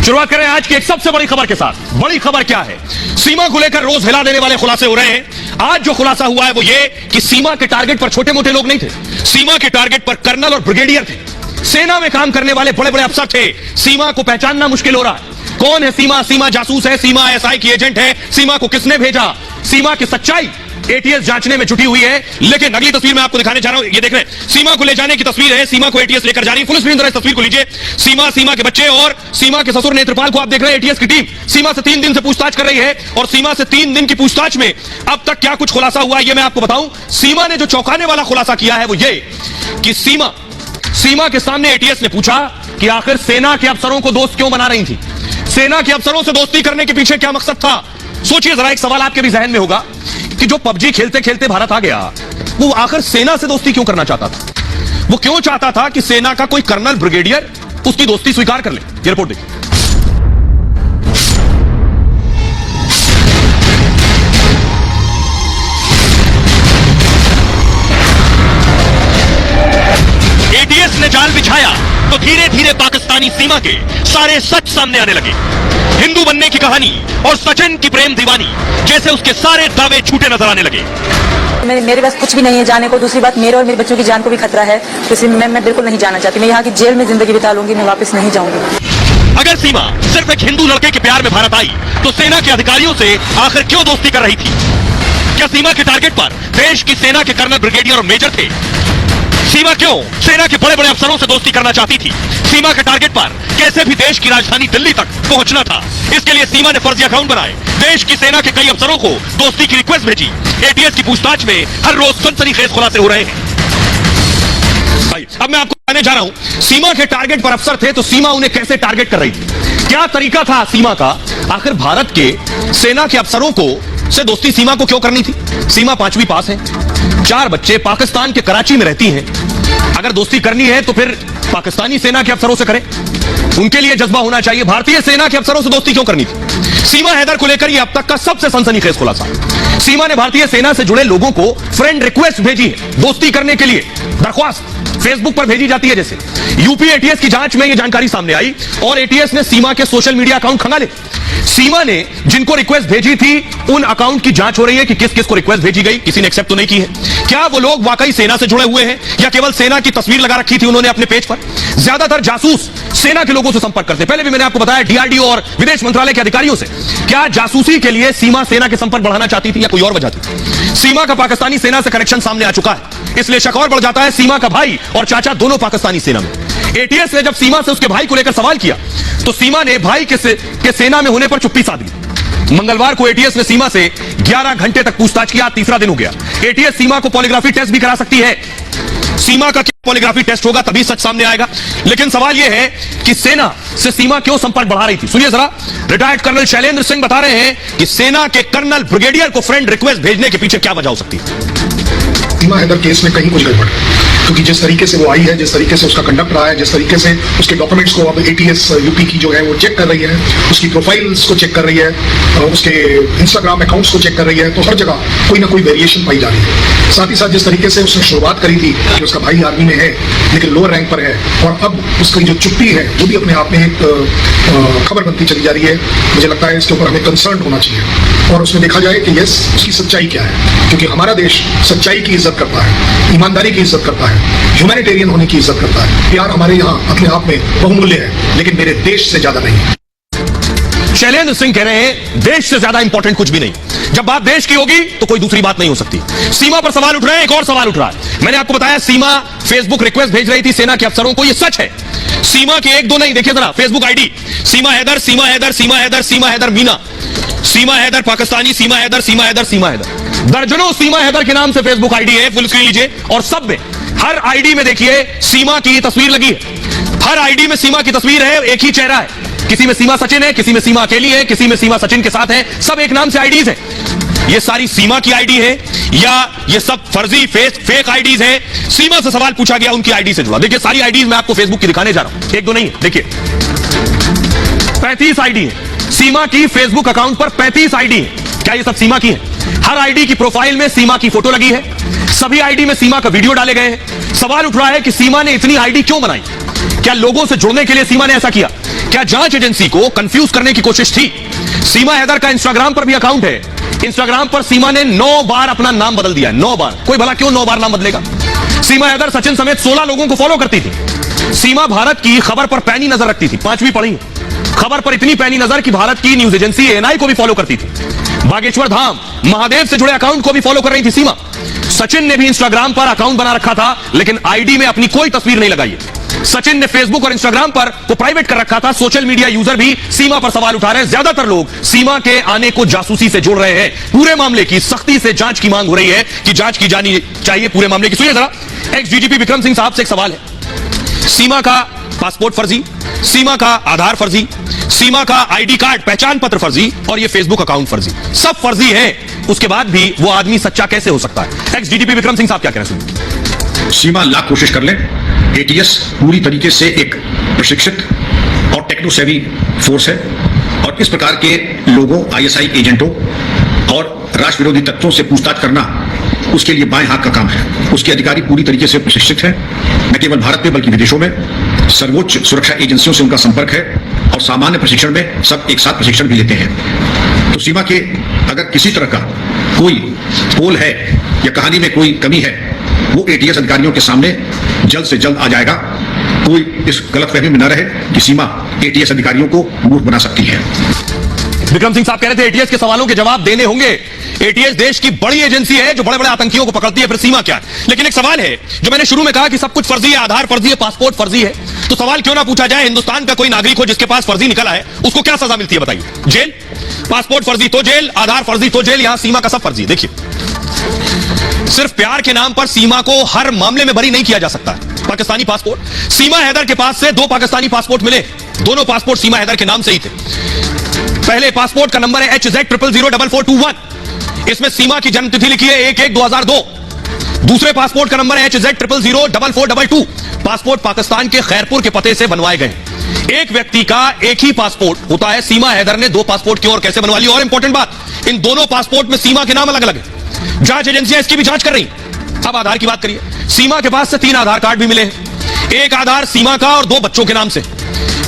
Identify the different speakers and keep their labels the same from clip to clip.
Speaker 1: शुरुआत करें आज की एक सबसे बड़ी खबर के साथ। बड़ी खबर क्या है? सीमा को लेकर रोज हिला देने वाले खुलासे हो रहे हैं। आज जो खुलासा हुआ है वो ये कि सीमा के टारगेट पर छोटे मोटे लोग नहीं थे, सीमा के टारगेट पर कर्नल और ब्रिगेडियर थे, सेना में काम करने वाले बड़े बड़े अफसर थे। सीमा को पहचानना मुश्किल हो रहा है। कौन है सीमा? सीमा जासूस है, सीमा एसआई की एजेंट है, सीमा को किसने भेजा? सीमा की सच्चाई एटीएस जांचने में जुटी हुई है। लेकिन अगली तस्वीर मैं आपको दिखाने जा रहा हूं, ये देख रहे हैं, सीमा को ले जाने की तस्वीर है। सीमा को एटीएस लेकर जा रही है। फुल स्क्रीन पर इस तस्वीर को लीजिए। सीमा के बच्चे और सीमा के ससुर नेत्रपाल को आप देख रहे हैं। एटीएस की टीम सीमा से 3 दिन से पूछताछ कर रही है और सीमा से 3 दिन की पूछताछ में अब तक क्या कुछ खुलासा हुआ है ये मैं आपको बताऊं। सीमा ने जो चौंकाने वाला खुलासा किया है वो ये कि सीमा के सामने एटीएस ने पूछा कि आखिर सेना के अफसरों को दोस्त क्यों बना रही थी, सेना के अफसरों से दोस्ती करने के पीछे क्या मकसद था। सोचिए जरा, एक सवाल आपके भी जहन में होगा कि जो पबजी खेलते खेलते भारत आ गया वो आखिर सेना से दोस्ती क्यों करना चाहता था? वो क्यों चाहता था कि सेना का कोई कर्नल ब्रिगेडियर उसकी दोस्ती स्वीकार कर ले? ये रिपोर्ट देखिए। एटीएस ने जाल बिछाया तो धीरे धीरे पाकिस्तानी सीमा के सारे सच सामने आने लगे। हिंदू बनने की कहानी और सचिन की प्रेम दीवानी जैसे उसके सारे दावे झूठे नजर आने लगे।
Speaker 2: मेरे पास कुछ भी नहीं है जाने को। दूसरी बात, मेरे और मेरे बच्चों की जान को भी खतरा है, तो इसलिए मैं बिल्कुल नहीं जाना चाहती। मैं यहाँ की जेल में जिंदगी बिता लूंगी, मैं वापस नहीं जाऊंगी।
Speaker 1: अगर सीमा सिर्फ एक हिंदू लड़के के प्यार में भारत आई तो सेना के अधिकारियों से आखिर क्यों दोस्ती कर रही थी? क्या सीमा के टारगेट पर देश की सेना के कर्नल, ब्रिगेडियर और मेजर थे? सीमा क्यों सेना के बड़े बड़े अफसरों से दोस्ती करना चाहती थी? सीमा के टारगेट पर कैसे भी देश की राजधानी दिल्ली तक पहुंचना था। इसके लिए सीमा ने फर्जी अकाउंट बनाए, देश की सेना के कई अफसरों को दोस्ती की रिक्वेस्ट भेजी। एटीएस की पूछताछ में हर रोज सनसनीखेज खुलासे हो रहे हैं। भाई अब मैं आपको बताने जा रहा हूं, सीमा के टारगेट पर अफसर थे तो सीमा उन्हें कैसे टारगेट कर रही थी, क्या तरीका था सीमा का। आखिर भारत के सेना के अफसरों को से दोस्ती सीमा को क्यों करनी थी? सीमा 5वीं पास है, 4 बच्चे, पाकिस्तान के कराची में रहती हैं। अगर दोस्ती करनी है तो फिर पाकिस्तानी सेना के अफसरों से करें, उनके लिए जज्बा होना चाहिए। भारतीय सेना के अफसरों से दोस्ती क्यों करनी थी? सीमा हैदर को लेकर यह अब तक का सबसे सनसनीखेज खुलासा। सीमा ने भारतीय सेना से जुड़े लोगों को फ्रेंड रिक्वेस्ट भेजी है दोस्ती करने के लिए, दरख्वास्त फेसबुक पर भेजी जाती है जैसे। यूपी एटीएस की जांच में यह जानकारी सामने आई और एटीएस ने सीमा के सोशल मीडिया अकाउंट खंगाले। सीमा ने जिनको रिक्वेस्ट भेजी थी उन अकाउंट की जांच हो रही है कि किस किस को रिक्वेस्ट भेजी गई, किसी ने एक्सेप्ट तो नहीं की है। क्या वो लोग वाकई सेना से जुड़े हुए हैं या केवल सेना की तस्वीर लगा रखी थी उन्होंने अपने पेज पर? ज्यादातर जासूस सेना के लोगों से संपर्क करते। पहले भी मैंने आपको बताया डीआरडीओ और विदेश मंत्रालय के अधिकारियों से। क्या जासूसी के लिए सीमा सेना के संपर्क बढ़ाना चाहती थी या कोई और वजह थी? सीमा का पाकिस्तानी सेना से कनेक्शन सामने आ चुका है, इसलिए शक और बढ़ जाता है। सीमा का भाई और चाचा दोनों पाकिस्तानी सेना में। एटीएस ने जब सीमा से उसके भाई को लेकर सवाल किया तो सीमा ने भाई के सेना में होने पर चुप्पी साध ली। मंगलवार को एटीएस ने सीमा से 11 घंटे तक पूछताछ किया, तीसरा दिन हो गया। एटीएस सीमा को पॉलीग्राफी टेस्ट भी करा सकती है। सीमा का क्या पॉलीग्राफी टेस्ट होगा तभी सच सामने आएगा। लेकिन सवाल यह है कि सेना से सीमा क्यों संपर्क बढ़ा रही थी? सुनिए जरा, रिटायर्ड कर्नल शैलेंद्र सिंह बता रहे हैं कि सेना के कर्नल, ब्रिगेडियर को फ्रेंड रिक्वेस्ट भेजने के पीछे क्या वजह हो सकती है।
Speaker 3: सीमा हैदर केस में कहीं कुछ गड़बड़, क्योंकि जिस तरीके से वो आई है, जिस तरीके से उसका कंडक्ट रहा है, जिस तरीके से उसके डॉक्यूमेंट्स को अब एटीएस यूपी की जो है वो चेक कर रही है, उसकी प्रोफाइल्स को चेक कर रही है, उसके इंस्टाग्राम अकाउंट्स को चेक कर रही है, तो हर जगह कोई ना कोई वेरिएशन पाई जा रही है। साथ ही साथ जिस तरीके से उसने शुरुआत करी थी कि उसका भाई आर्मी में है लेकिन लोअर रैंक पर है, और अब उसकी जो चुप्पी है वो भी अपने आप में एक खबर बनती चली जा रही है। मुझे लगता है इसके ऊपर हमें कंसर्न होना चाहिए और उसमें देखा जाए कि यस, उसकी सच्चाई क्या है, क्योंकि हमारा देश सच्चाई की इज्जत करता है, ईमानदारी की इज्जत करता है, ह्यूमैनिटेरियन होने की इज्जत करता है। प्यार हमारे यहाँ अपने आप में बहुमूल्य है, लेकिन मेरे देश से ज्यादा नहीं।
Speaker 1: शैलेंद्र सिंह कह रहे हैं देश से ज्यादा इंपॉर्टेंट कुछ भी नहीं। जब बात देश की होगी तो कोई दूसरी बात नहीं हो सकती। सीमा पर सवाल उठ रहे हैं, एक और सवाल उठ रहा है। मैंने आपको बताया सीमा फेसबुक रिक्वेस्ट भेज रही थी सेना के अफसरों को, यह सच है। सीमा के 1-2 नहीं, देखिए जरा फेसबुक आईडी, सीमा हैदर, सीमा हैदर, सीमा हैदर, सीमा हैदर मीना, सीमा हैदर पाकिस्तानी, सीमा हैदर, सीमा हैदर, सीमा हैदर। दर्जनों सीमा हैदर के नाम से फेसबुक आईडी है, फुल स्क्रीन लीजिए, और सब में हर आईडी में देखिए सीमा की तस्वीर लगी है। हर आईडी में सीमा की तस्वीर है, एक ही चेहरा है। किसी में सीमा सचिन है, किसी में सीमा अकेली है, किसी में सीमा सचिन के साथ है, सब एक नाम से आईडीज है। ये सारी सीमा की आईडी है या ये सब फर्जी फेक आईडीज है? सीमा से सवाल पूछा गया, उनकी आईडी से जुड़ा। देखिए सारी आईडीज मैं आपको फेसबुक की दिखाने जा रहा हूं, 1-2 नहीं है। देखिए 35 आईडी है सीमा की फेसबुक अकाउंट पर, 35 आईडी है। क्या ये सब सीमा की है? हर आईडी की प्रोफाइल में सीमा की फोटो लगी है, सभी आईडी में सीमा का वीडियो डाले गए हैं। सवाल उठ रहा है कि सीमा ने इतनी आईडी क्यों बनाई? क्या लोगों से जुड़ने के लिए सीमा ने ऐसा किया? क्या जांच एजेंसी को कंफ्यूज करने की कोशिश थी? सीमा हैदर का इंस्टाग्राम पर भी अकाउंट है। इंस्टाग्राम पर सीमा ने 9 बार अपना नाम बदल दिया, 9 बार। कोई भला क्यों 9 बार नाम बदलेगा? सीमा हैदर सचिन समेत 16 लोगों को फॉलो करती थी। सीमा भारत की खबर पर पैनी नजर रखती थी, 5वीं पढ़ी खबर पर इतनी पैनी नजर कि भारत की न्यूज एजेंसी एएनआई को भी फॉलो करती थी। बागेश्वर धाम महादेव से जुड़े अकाउंट को भी फॉलो कर रही थी सीमा। सचिन ने भी इंस्टाग्राम पर अकाउंट बना रखा था, लेकिन आईडी में अपनी कोई तस्वीर नहीं लगाई। सचिन ने फेसबुक और इंस्टाग्राम पर वो प्राइवेट कर रखा था। सोशल मीडिया यूजर भी सीमा पर सवाल उठा रहे हैं। ज्यादातर लोग सीमा के आने को जासूसी से जोड़ रहे हैं। पूरे मामले की सख्ती से जांच की मांग हो रही है कि जांच की जानी चाहिए पूरे मामले की। सुनिए जरा, एक्स डीजीपी विक्रम सिंह साहब से एक सवाल है। सीमा का पासपोर्ट फर्जी, सीमा का आधार फर्जी, सीमा का आईडी कार्ड पहचान पत्र फर्जी और ये फेसबुक अकाउंट फर्जी, सब फर्जी है। उसके बाद भी वो आदमी सच्चा कैसे हो सकता है? एक्स डीजीपी विक्रम सिंह साहब क्या कह रहे हैं?
Speaker 4: सीमा लाख कोशिश कर ले, एटीएस पूरी तरीके से एक प्रशिक्षित और टेक्नो सेवी फोर्स है और इस प्रकार के लोगों, आईएसआई एजेंटों और राष्ट्र विरोधी तत्वों से पूछताछ करना उसके लिए बाएं हाथ का काम है। उसके अधिकारी पूरी तरीके से प्रशिक्षित हैं, न केवल भारत में बल्कि विदेशों में। सर्वोच्च सुरक्षा एजेंसियों से उनका संपर्क है और सामान्य प्रशिक्षण में सब एक साथ प्रशिक्षण भी लेते हैं। तो सीमा के अगर किसी तरह का कोई पोल है या कहानी में कोई कमी है, वो एटीएस अधिकारियों के सामने जल्द से जल्द आ जाएगा। कोई इस गलतफहमी में न रहे कि सीमा एटीएस अधिकारियों को मूर्ख बना सकती है।
Speaker 1: विक्रम सिंह साहब कह रहे थे एटीएस के सवालों के जवाब देने होंगे। एटीएस देश की बड़ी एजेंसी है जो बड़े बड़े आतंकियों को पकड़ती है, फिर सीमा क्या है? लेकिन एक सवाल है, जो मैंने शुरू में कहा कि सब कुछ फर्जी है, आधार फर्जी है, पासपोर्ट फर्जी है, तो सवाल क्यों ना पूछा जाए, हिंदुस्तान का कोई नागरिक हो जिसके पास फर्जी निकला है, उसको क्या सजा मिलती है बताइए? जेल। पासपोर्ट फर्जी तो जेल, आधार फर्जी तो जेल, यहां सीमा का सब फर्जी। देखिए, सिर्फ प्यार के नाम पर सीमा को हर मामले में बरी नहीं किया जा सकता। पाकिस्तानी पासपोर्ट, सीमा हैदर के पास से 2 पाकिस्तानी पासपोर्ट मिले, दोनों पासपोर्ट सीमा हैदर के नाम से ही थे। पहले पासपोर्ट का नंबर है HZ000421, इसमें सीमा की जन्मतिथि लिखी है 1/1/2002। दूसरे पासपोर्ट का नंबर है HZ00044422, पासपोर्ट पाकिस्तान के खैरपुर के पते से बनवाए गए। एक व्यक्ति का एक ही पासपोर्ट होता है, सीमा हैदर ने 2 पासपोर्ट क्यों और कैसे बनवा लिया? और इंपॉर्टेंट बात, इन दोनों पासपोर्ट में सीमा के नाम अलग अलग है। जांच एजेंसियां इसकी भी जांच कर रही। अब आधार की बात करिए, सीमा के पास से 3 आधार कार्ड भी मिले हैं। एक आधार सीमा का और 2 बच्चों के नाम से।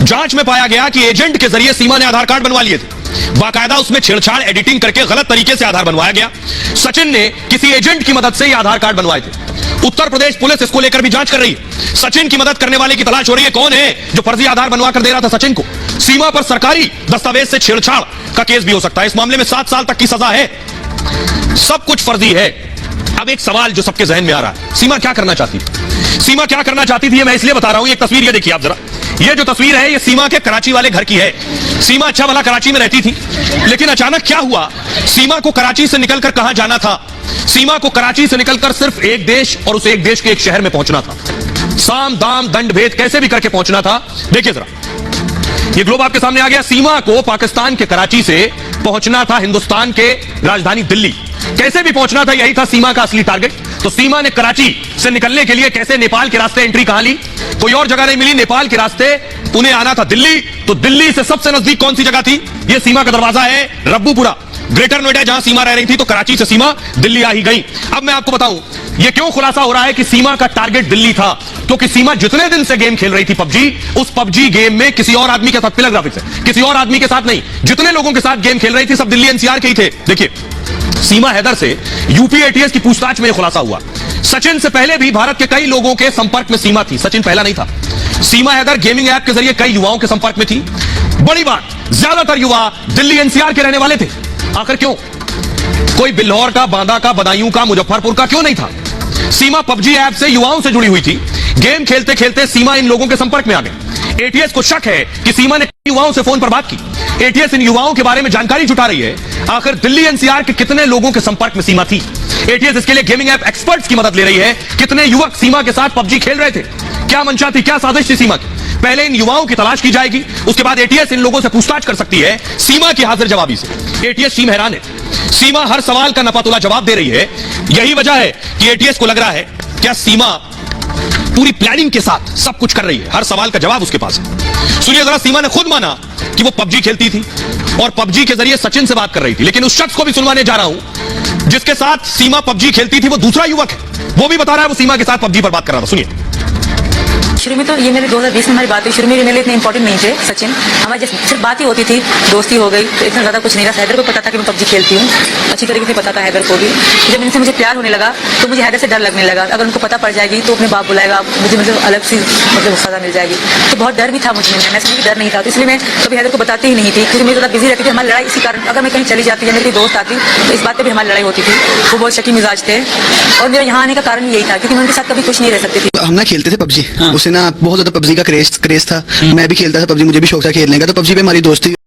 Speaker 1: जांच में पाया गया कि एजेंट के जरिए सीमा ने आधार कार्ड बनवा लिए थे। बाकायदा उसमें छेड़छाड़, एडिटिंग करके गलत तरीके से आधार बनवाया गया। सचिन ने किसी एजेंट की मदद से ये आधार कार्ड बनवाए थे। उत्तर प्रदेश पुलिस इसको लेकर भी जांच कर रही है। सचिन की मदद करने वाले की तलाश हो रही है। कौन है जो फर्जी आधार बनवा कर दे रहा था सचिन को? सीमा पर सरकारी दस्तावेज से छेड़छाड़ का केस भी हो सकता है। इस मामले में 7 साल तक की सजा है। सब कुछ फर्जी है। अब एक सवाल जो सबके जहन में आ रहा है, सीमा क्या करना चाहती थी? सीमा क्या करना चाहती थी मैं इसलिए बता रहा हूं। एक तस्वीर ये देखिए आप जरा, ये जो तस्वीर है ये सीमा के कराची वाले घर की है। सीमा अच्छा भला कराची में रहती थी, लेकिन अचानक क्या हुआ, सीमा को कराची से निकलकर कहां जाना था? सीमा को कराची से निकलकर सिर्फ एक देश और उस एक देश के एक शहर में पहुंचना था। साम दाम दंड भेद कैसे भी करके पहुंचना था। देखिए जरा, ये ग्लोब आपके सामने आ गया। सीमा को पाकिस्तान के कराची से पहुंचना था हिंदुस्तान के राजधानी दिल्ली। कैसे भी पहुंचना था, यही था सीमा का असली टारगेट। तो सीमा ने कराची से निकलने के लिए कैसे नेपाल के रास्ते एंट्री कहां ली? कोई और जगह नहीं मिली, नेपाल के रास्ते उन्हें आना था दिल्ली। तो दिल्ली से सबसे नजदीक कौन सी जगह थी? यह सीमा का दरवाजा है रब्बूपुरा, ग्रेटर नोएडा, जहां सीमा रह रही थी। तो कराची से सीमा दिल्ली आ ही गई। अब मैं आपको बताऊं यह क्यों खुलासा हो रहा है कि सीमा का टारगेट दिल्ली था, क्योंकि सीमा जितने दिन से गेम खेल रही थी पबजी, उस पबजी गेम में किसी और आदमी के साथ, पिलर ग्राफिक्स है, किसी और आदमी के साथ नहीं, जितने लोगों के साथ गेम खेल रही थी सब दिल्ली एनसीआर के ही थे। देखिए, सीमा हैदर से यूपी एटीएस की पूछताछ में यह खुलासा हुआ। सचिन से पहले भी भारत के कई लोगों के संपर्क में सीमा थी। सचिन पहला नहीं था। सीमा हैदर गेमिंग ऐप के जरिए कई युवाओं के संपर्क में थी। बड़ी बात, ज्यादातर युवा दिल्ली एनसीआर के रहने वाले थे। आखिर क्यों? कोई बिल्हौर का, बांदा का, बदायूं का, मुजफ्फरपुर का क्यों नहीं था? सीमा पबजी ऐप से युवाओं से जुड़ी हुई थी। गेम खेलते खेलते सीमा इन लोगों के संपर्क में आ गई। एटीएस को शक है कि सीमा ने युवाओं से फोन पर बात की। एटीएस इन युवाओं के बारे में जानकारी जुटा रही है। आखिर दिल्ली एनसीआर के कितने लोगों के संपर्क में सीमा थी? एटीएस इसके लिए गेमिंग ऐप एक्सपर्ट्स की मदद ले रही है। कितने युवक सीमा के साथ पबजी खेल रहे थे? क्या मंशा थी, क्या साजिश थी सीमा की? पहले इन युवाओं की तलाश की जाएगी, उसके बाद एटीएस इन लोगों से पूछताछ कर सकती है सीमा की हाजिर जवाबी से। एटीएस टीम हैरान है। सीमा हर सवाल का नपातुला जवाब दे रही है। यही वजह है कि एटीएस को लग रहा है क्या सीमा पूरी प्लानिंग के साथ सब कुछ कर रही है। हर सवाल का जवाब उसके पास है। सुनिए जरा, सीमा ने खुद माना कि वो पबजी खेलती थी और पबजी के जरिए सचिन से बात कर रही थी। लेकिन उस शख्स को भी सुनवाने जा रहा हूं जिसके साथ सीमा पबजी खेलती थी, वो दूसरा युवक है। वो भी बता रहा है वो सीमा के साथ पबजी पर बात कर रहा था। सुनिए।
Speaker 2: शुरू में तो ये मेरे 2020 में हमारी बात हुई, शुरू में ये मेरे लिए इतने इंपॉर्टेंट नहीं थे सचिन, हमारी जैसे सिर्फ बात ही होती थी, दोस्ती हो गई, तो इतना ज़्यादा कुछ नहीं रहा। हैदर को पता था कि मैं पबजी खेलती हूँ, अच्छी तरीके से पता था हैदर को भी। जब इनसे मुझे प्यार होने लगा तो मुझे हैदर से डर लगने लगा, अगर उनको पता पड़ जाएगी तो अपने बाप बुलाएगा, मुझे मतलब अलग सी मतलब सजा मिल जाएगी, तो बहुत डर भी था मुझे। मैं समझी डर नहीं था, तो इसलिए मैं कभी हैदर को बताती ही नहीं थी, क्योंकि मैं ज़्यादा बिजी रहती थी। हमारी लड़ाई इसी कारण, अगर मैं कहीं चली जाती या मेरी दोस्त आती तो इस बात पर भी हमारी लड़ाई होती थी। वो बहुत शकी मिजाज थे और मेरा यहाँ आने का कारण यही था, क्योंकि मैं उनके साथ कभी खुश नहीं रह सकती थी।
Speaker 5: हम ना खेलते थे पबजी, उससे ना बहुत ज्यादा पबजी का क्रेज था। मैं भी खेलता था पबजी, मुझे भी शौक था खेलने का, तो पबजी पे हमारी दोस्ती